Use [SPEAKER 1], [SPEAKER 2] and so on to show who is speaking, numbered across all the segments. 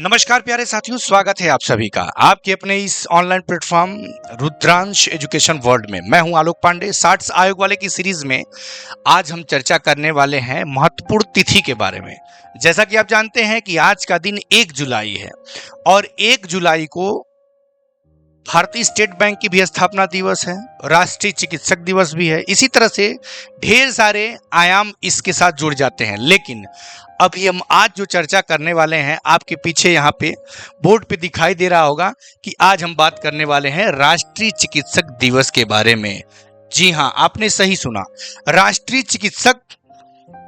[SPEAKER 1] नमस्कार प्यारे साथियों, स्वागत है आप सभी का आपके अपने इस online platform Rudransh education world में। मैं हूं आलोक पांडे। सार्ट्स आयोग वाले की सीरीज में आज हम चर्चा करने वाले हैं महत्वपूर्ण तिथि के बारे में। जैसा कि आप जानते हैं कि आज का दिन 1 जुलाई है और 1 जुलाई को भारतीय स्टेट बैंक की भी स्थापना दिवस है, राष्ट्रीय चिकित्सक दिवस भी है। इसी तरह से ढेर सारे आयाम इसके साथ जुड़ जाते हैं। लेकिन अभी हम आज जो चर्चा करने वाले हैं, आपके पीछे यहाँ पे बोर्ड पे दिखाई दे रहा होगा कि आज हम बात करने वाले हैं राष्ट्रीय चिकित्सक दिवस के बारे में। जी हाँ, आपने सही सुना, राष्ट्रीय चिकित्सक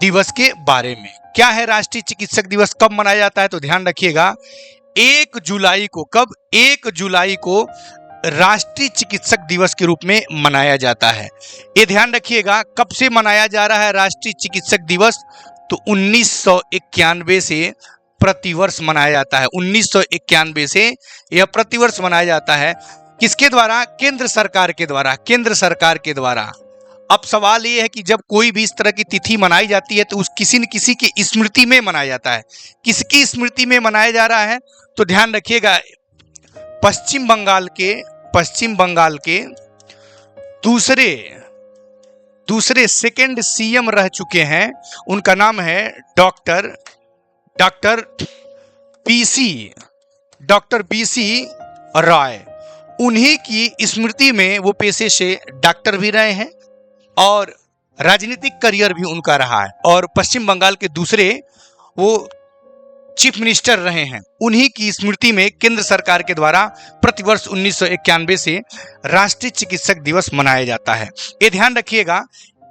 [SPEAKER 1] दिवस के बारे में। क्या है राष्ट्रीय चिकित्सक दिवस, कब मनाया जाता है? तो ध्यान रखिएगा, 1 जुलाई को। कब? 1 जुलाई को राष्ट्रीय चिकित्सक दिवस के रूप में मनाया जाता है। ये ध्यान रखिएगा, कब से मनाया जा रहा है राष्ट्रीय चिकित्सक दिवस? तो 1991 से प्रतिवर्ष मनाया जाता है। 1991 से यह प्रतिवर्ष मनाया जाता है। किसके द्वारा? केंद्र सरकार के द्वारा। केंद्र सरकार के द्वारा। अब सवाल ये है कि जब कोई भी इस तरह की तिथि मनाई जाती है तो उस किसी न किसी की स्मृति में मनाया जाता है। किसकी स्मृति में मनाया जा रहा है? तो ध्यान रखिएगा, पश्चिम बंगाल के दूसरे सेकंड सीएम रह चुके हैं। उनका नाम है डॉक्टर बीसी राय। उन्हीं की स्मृति में वो पेशे से डॉक्टर भी रहे हैं और राजनीतिक करियर भी उनका रहा है, और पश्चिम बंगाल के दूसरे वो चीफ मिनिस्टर रहे हैं। उन्हीं की स्मृति में केंद्र सरकार के द्वारा प्रतिवर्ष 1991 से राष्ट्रीय चिकित्सक दिवस मनाया जाता है। ये ध्यान रखिएगा,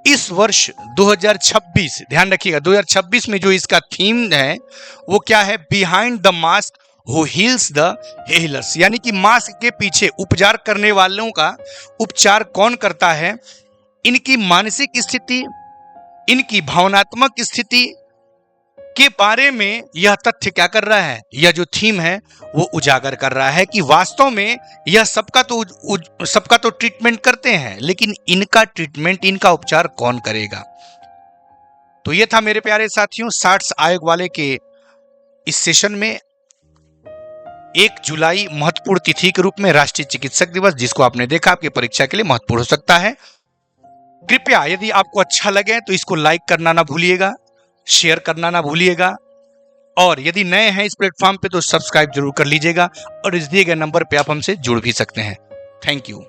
[SPEAKER 1] इस वर्ष 2026, ध्यान रखिएगा 2026 में जो इसका थीम है वो क्या है? Behind the mask who heels the healers. यानी कि मास्क के पीछे उपचार करने वालों का उपचार कौन करता है? इनकी मानसिक स्थिति, इनकी भावनात्मक स्थिति के बारे में यह तथ्य क्या कर रहा है? यह जो थीम है वो उजागर कर रहा है कि वास्तव में यह सबका तो ट्रीटमेंट करते हैं, लेकिन इनका ट्रीटमेंट, इनका उपचार कौन करेगा? तो ये था मेरे प्यारे साथियों, सार्ट्स आयोग वाले के इस सेशन में 1 जुलाई महत्वपूर्ण तिथि के रूप में राष्ट्रीय चिकित्सक दिवस, जिसको आपने देखा आपकी परीक्षा के लिए महत्वपूर्ण हो सकता है। कृपया यदि आपको अच्छा लगे तो इसको लाइक करना ना भूलिएगा, शेयर करना ना भूलिएगा, और यदि नए हैं इस प्लेटफॉर्म पे तो सब्सक्राइब जरूर कर लीजिएगा, और इस दिए गए नंबर पे आप हमसे जुड़ भी सकते हैं। Thank you.